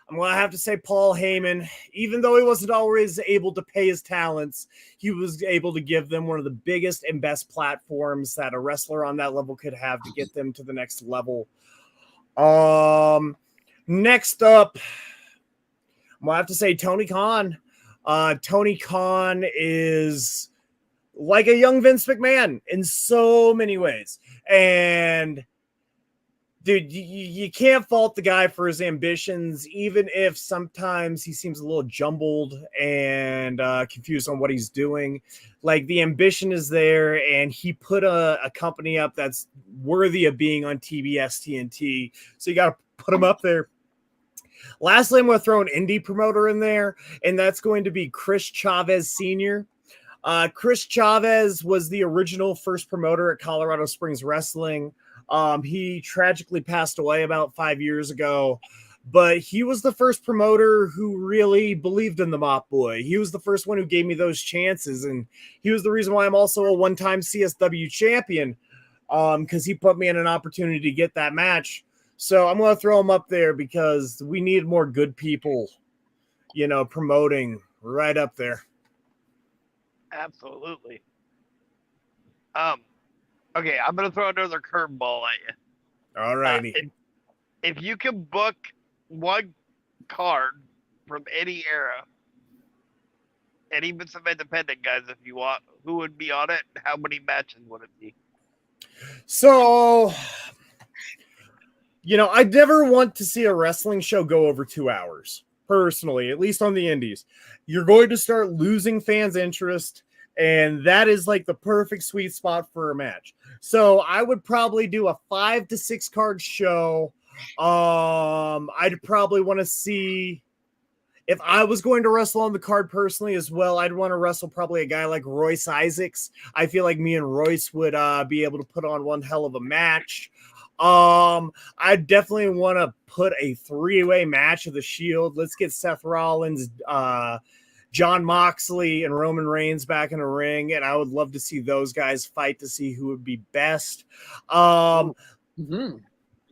I'm going to have to say Paul Heyman. Even though he wasn't always able to pay his talents, he was able to give them one of the biggest and best platforms that a wrestler on that level could have to get them to the next level. Next up, I'm going to have to say Tony Khan. Tony Khan is like a young Vince McMahon in so many ways. And dude, you can't fault the guy for his ambitions, even if sometimes he seems a little jumbled and confused on what he's doing. Like, the ambition is there, and he put a company up that's worthy of being on TBS TNT. So you got to put him up there. Lastly, I'm going to throw an indie promoter in there, and that's going to be Chris Chavez Sr. Chris Chavez was the original first promoter at Colorado Springs Wrestling. He tragically passed away about 5 years ago, but he was the first promoter who really believed in the Mop Boy. He was the first one who gave me those chances, and he was the reason why I'm also a one-time CSW champion, because he put me in an opportunity to get that match. So I'm going to throw him up there because we need more good people, you know, promoting right up there. Absolutely. Okay, I'm gonna throw another curveball at you. All righty. If you can book one card from any era, and even some independent guys if you want, who would be on it? How many matches would it be? So, you know, I never want to see a wrestling show go over 2 hours, personally, at least on the indies. You're going to start losing fans' interest, and that is like the perfect sweet spot for a match. So I would probably do a 5 to 6 card show. I'd probably want to see, if I was going to wrestle on the card personally as well, I'd want to wrestle probably a guy like Royce Isaacs. I feel like me and Royce would be able to put on one hell of a match. I definitely want to put a 3-way match of the Shield. Let's get Seth Rollins, John Moxley, and Roman Reigns back in a ring, and I would love to see those guys fight to see who would be best.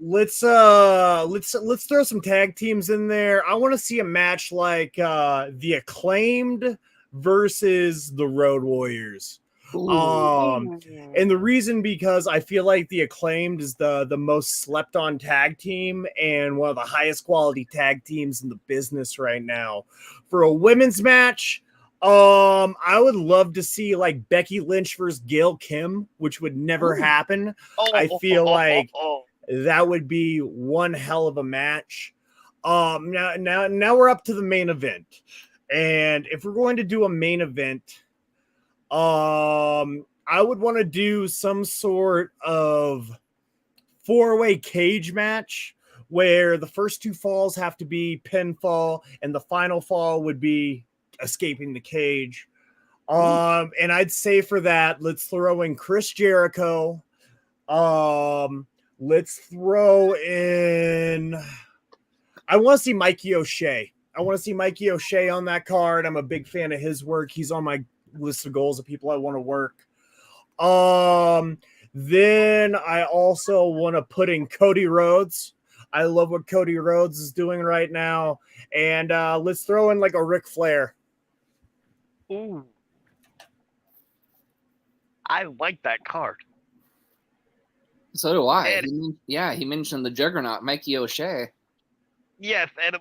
Let's throw some tag teams in there. I want to see a match like the Acclaimed versus the Road Warriors. And the reason, because I feel like the Acclaimed is the most slept on tag team and one of the highest quality tag teams in the business right now. For a women's match, I would love to see like Becky Lynch versus Gail Kim, which would never happen. I feel like that would be one hell of a match. Now we're up to the main event. And if we're going to do a main event, I would want to do some sort of 4-way cage match where the first 2 falls have to be pinfall and the final fall would be escaping the cage. And I'd say for that, let's throw in Chris Jericho. Let's throw in. I want to see Mikey O'Shea. I want to see Mikey O'Shea on that card. I'm a big fan of his work. He's on my list of goals of people I want to work. Then I also want to put in Cody Rhodes. I love what Cody Rhodes is doing right now. And let's throw in like a Ric Flair. Ooh. I like that card. So do I. And, He mentioned the juggernaut, Mikey O'Shea. yes, and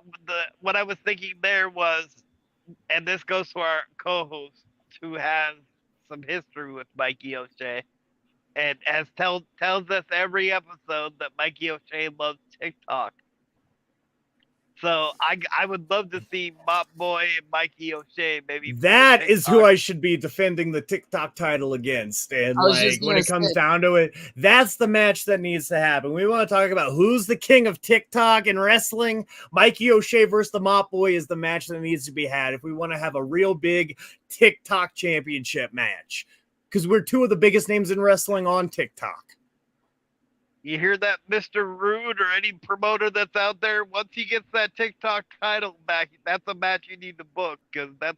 what I was thinking there was, and this goes to our co-host who has some history with Mikey O'Shea, and tells us every episode that Mikey O'Shea loves TikTok. So I would love to see Mop Boy and Mikey O'Shea maybe. That is who I should be defending the TikTok title against. And like when it comes down to it, that's the match that needs to happen. We want to talk about who's the king of TikTok in wrestling. Mikey O'Shea versus the Mop Boy is the match that needs to be had if we want to have a real big TikTok championship match. Because we're 2 of the biggest names in wrestling on TikTok. You hear that, Mr. Rude, or any promoter that's out there? Once he gets that TikTok title back, that's a match you need to book, because that's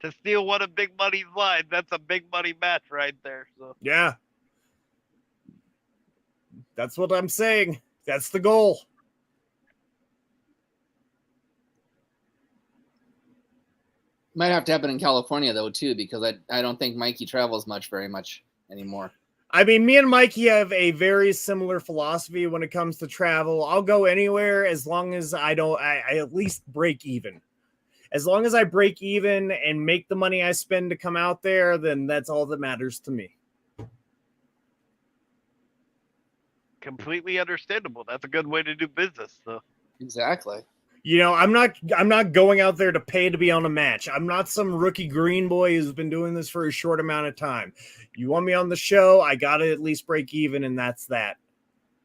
to steal one of Big Money's lines. That's a big money match right there. So yeah, that's what I'm saying. That's the goal. Might have to happen in California though too, because I don't think Mikey travels very much anymore. I mean, me and Mikey have a very similar philosophy when it comes to travel. I'll go anywhere as long as I at least break even. As long as I break even and make the money I spend to come out there, then that's all that matters to me. completely understandable. That's a good way to do business. So exactly. You know, I'm not going out there to pay to be on a match. I'm not some rookie green boy who's been doing this for a short amount of time. You want me on the show, I got to at least break even, and that's that.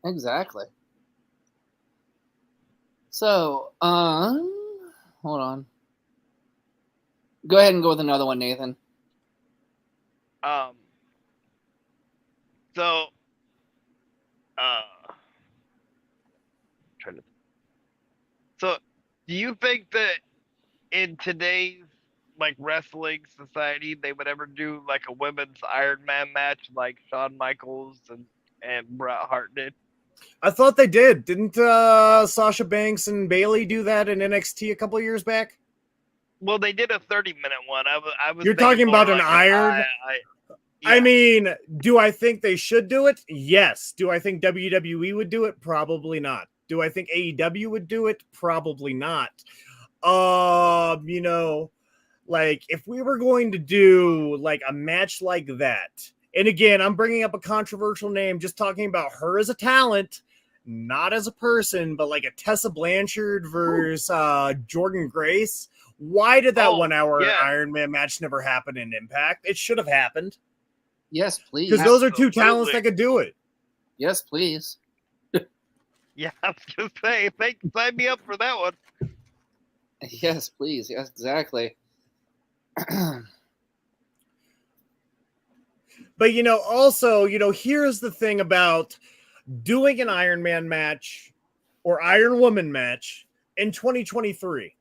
Exactly. So, hold on. Go ahead and go with another one, Nathan. So, so do you think that in today's like wrestling society they would ever do like a women's Iron Man match like Shawn Michaels and Bret Hart did? I thought they did. Didn't Sasha Banks and Bayley do that in NXT a couple of years back? Well, they did a 30-minute one. I was. You're talking about an iron? Yeah. I mean, do I think they should do it? Yes. Do I think WWE would do it? Probably not. Do I think AEW would do it? Probably not. You know, like if we were going to do like a match like that, and again, I'm bringing up a controversial name, just talking about her as a talent, not as a person, but like a Tessa Blanchard versus Jordan Grace. Why did that 1 hour Iron Man match never happen in Impact? It should have happened. Yes, please. Because those are two talents that could do it. Yes, please. Yeah, I was gonna say, sign me up for that one. Yes, please. Yes, exactly. But you know, also, you know, here's the thing about doing an Iron Man match or Iron Woman match in 2023.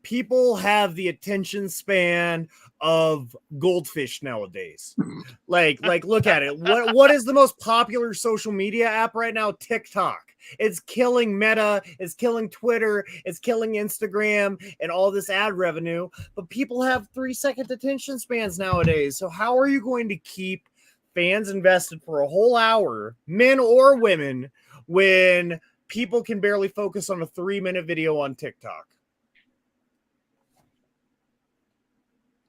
People have the attention span of goldfish nowadays. Like look at it. What is the most popular social media app right now? TikTok. It's killing Meta, it's killing Twitter, it's killing Instagram and all this ad revenue. But people have 3-second attention spans nowadays. So how are you going to keep fans invested for a whole hour, men or women, when people can barely focus on a 3-minute video on TikTok?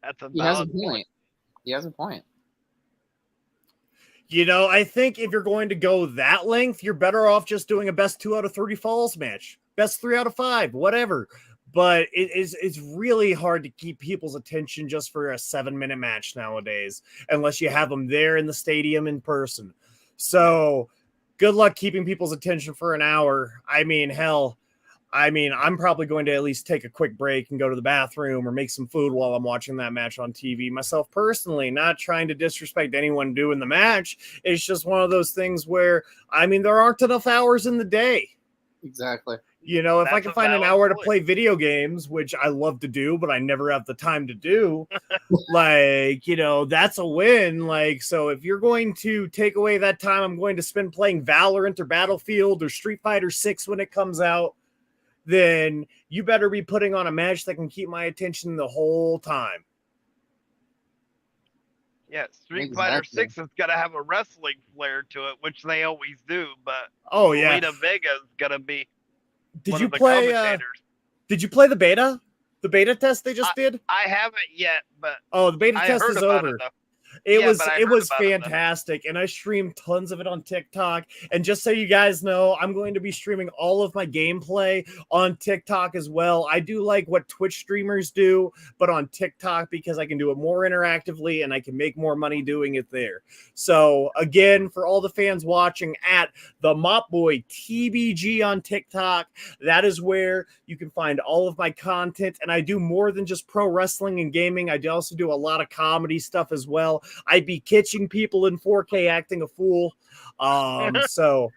That's a He has a valid point. He has a point. You know, I think if you're going to go that length, you're better off just doing a best 2 out of 3 falls match, best 3 out of 5, whatever. but it's really hard to keep people's attention just for a 7-minute match nowadays, unless you have them there in the stadium in person. So good luck keeping people's attention for an hour. I mean, hell, I'm probably going to at least take a quick break and go to the bathroom or make some food while I'm watching that match on TV. Myself personally, not trying to disrespect anyone doing the match. It's just one of those things where, there aren't enough hours in the day. Exactly. If I can find an hour to play video games, which I love to do, but I never have the time to do, that's a win. So if you're going to take away that time I'm going to spend playing Valorant or Battlefield or Street Fighter 6 when it comes out, then you better be putting on a match that can keep my attention the whole time. Yeah, Street Fighter 6 has got to have a wrestling flair to it, which they always do, but Lita Vega's going to be Did you play the beta? The beta test they just did? I haven't yet, but the beta test is over. It was fantastic, and I streamed tons of it on TikTok. And just so you guys know, I'm going to be streaming all of my gameplay on TikTok as well. I do like what Twitch streamers do, but on TikTok because I can do it more interactively and I can make more money doing it there. So again, for all the fans watching at the Mop Boy TBG on TikTok, that is where you can find all of my content. And I do more than just pro wrestling and gaming. I also do a lot of comedy stuff as well. I'd be catching people in 4K acting a fool. So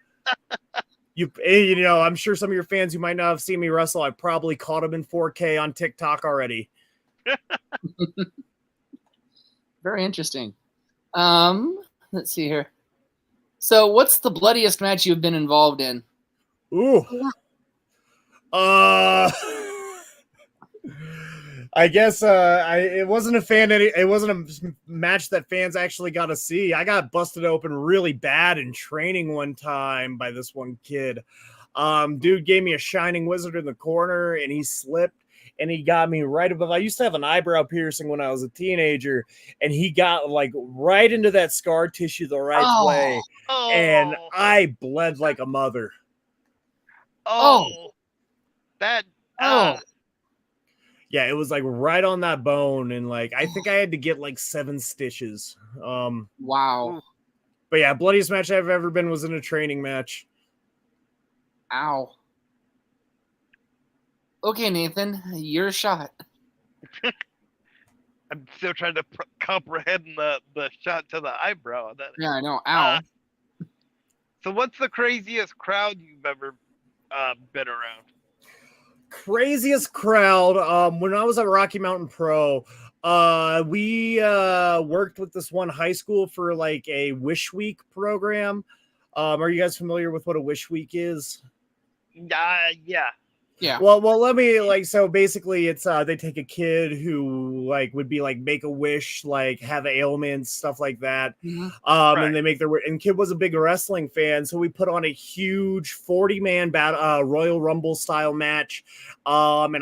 I'm sure some of your fans who might not have seen me wrestle, I probably caught them in 4K on TikTok already. Very interesting. Let's see here. So what's the bloodiest match you've been involved in? Ooh. I guess it wasn't a match that fans actually got to see. I got busted open really bad in training one time by this one kid. Dude gave me a shining wizard in the corner and he slipped and he got me right above. I used to have an eyebrow piercing when I was a teenager and he got right into that scar tissue the right way. And I bled like a mother. Yeah, it was right on that bone, and I think I had to get 7 stitches. Wow. But yeah, bloodiest match I've ever been was in a training match. Ow. Okay, Nathan, your shot. I'm still trying to comprehend the shot to the eyebrow. Yeah, I know. Ow. So what's the craziest crowd you've ever been around? Craziest crowd. When I was at Rocky Mountain Pro, we worked with this one high school for a Wish Week program. Are you guys familiar with what a Wish Week is? Yeah. Well, let me so basically it's they take a kid who would be make a wish, have ailments, stuff like that. Mm-hmm. And they make their and kid was a big wrestling fan, so we put on a huge 40-man battle Royal Rumble style match in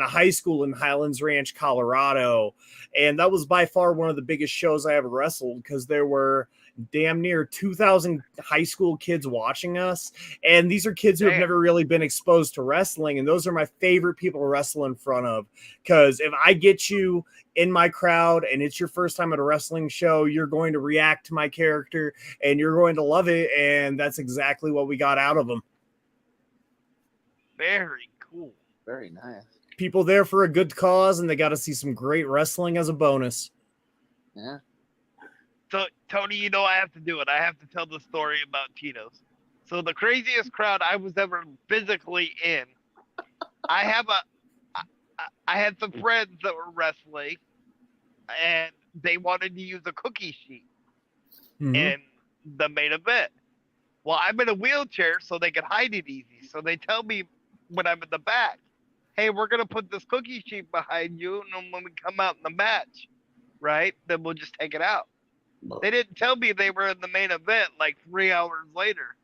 a high school in Highlands Ranch, Colorado. And that was by far one of the biggest shows I ever wrestled because there were damn near 2,000 high school kids watching us. And these are kids who have never really been exposed to wrestling. And those are my favorite people to wrestle in front of. Because if I get you in my crowd and it's your first time at a wrestling show, you're going to react to my character and you're going to love it. And that's exactly what we got out of them. Very cool. Very nice. People there for a good cause, and they got to see some great wrestling as a bonus. Yeah. So, Tony, I have to do it. I have to tell the story about Tito's. So, the craziest crowd I was ever physically in, I had some friends that were wrestling, and they wanted to use a cookie sheet in the main event. Well, I'm in a wheelchair, so they could hide it easy. So, they tell me when I'm in the back, hey, we're going to put this cookie sheet behind you, and then when we come out in the match, right, then we'll just take it out. They didn't tell me they were in the main event 3 hours later.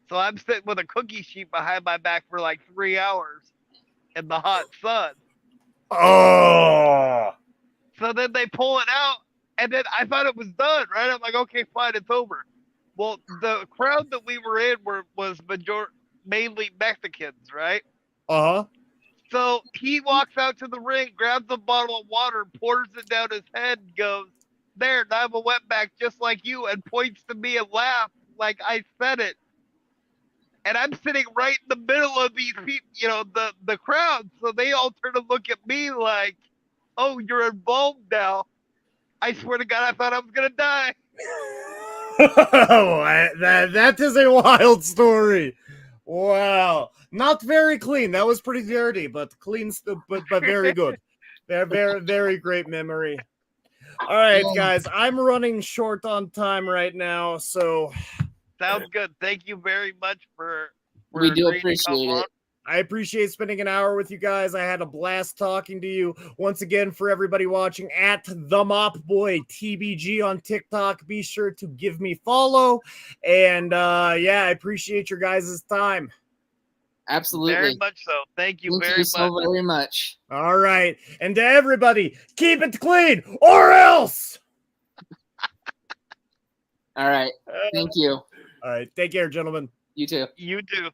So I'm sitting with a cookie sheet behind my back for 3 hours in the hot sun. Oh! So then they pull it out, and then I thought it was done, right? I'm like, okay, fine, it's over. Well, the crowd that we were in was mainly Mexicans, right? Uh-huh. So he walks out to the ring, grabs a bottle of water, pours it down his head, and goes, "There, now I'm a wetback just like you," and points to me and laughs like I said it. And I'm sitting right in the middle of these people, the crowd. So they all turn to look at me like, "Oh, you're involved now." I swear to God, I thought I was gonna die. That is a wild story. Wow, not very clean. That was pretty dirty, but clean, but very good. Very great memory. All right, guys, I'm running short on time right now, so Sounds good. Thank you very much for We do agreeing to come appreciate on. it. I appreciate spending an hour with you guys. I had a blast talking to you. Once again, for everybody watching, at the Mop Boy TBG on TikTok, be sure to give me follow. And yeah, I appreciate your guys' time. Absolutely. Very much so. Thank you Thank very you much. so very much. All right. And to everybody, keep it clean or else. All right. Thank you. All right. Take care, gentlemen. You too. You too.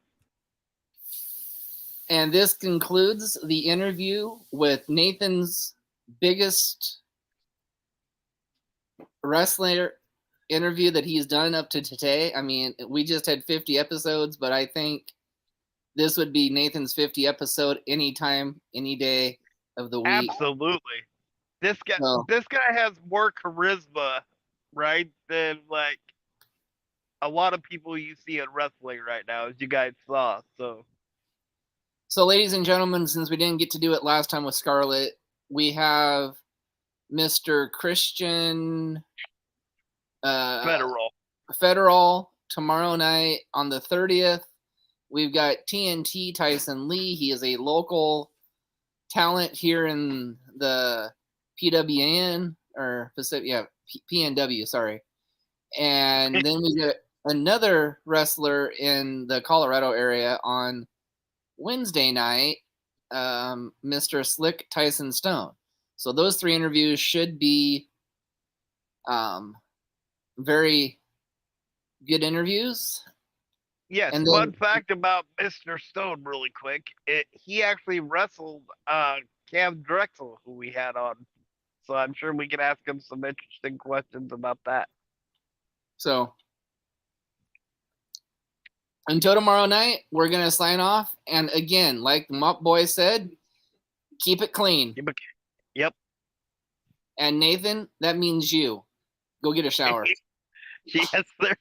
And this concludes the interview with Nathan's biggest wrestler interview that he's done up to today. I mean, we just had 50 episodes, but I think this would be Nathan's 50 episode anytime, any day of the week. Absolutely. This guy has more charisma, right, than like a lot of people you see in wrestling right now, as you guys saw. So, ladies and gentlemen, since we didn't get to do it last time with Scarlett, we have Mr. Christian Federal tomorrow night on the 30th. We've got TNT Tyson Lee. He is a local talent here in the PWN or Pacific, PNW, sorry. And then we got another wrestler in the Colorado area on Wednesday night, Mr. Slick Tyson Stone. So those three interviews should be very good interviews. Yes, and fun fact about Mr. Stone really quick. He actually wrestled Cam Drexel, who we had on. So I'm sure we can ask him some interesting questions about that. So until tomorrow night, we're going to sign off. And again, like the Mop Boy said, keep it clean. Yep. And Nathan, that means you. Go get a shower. Yes, sir.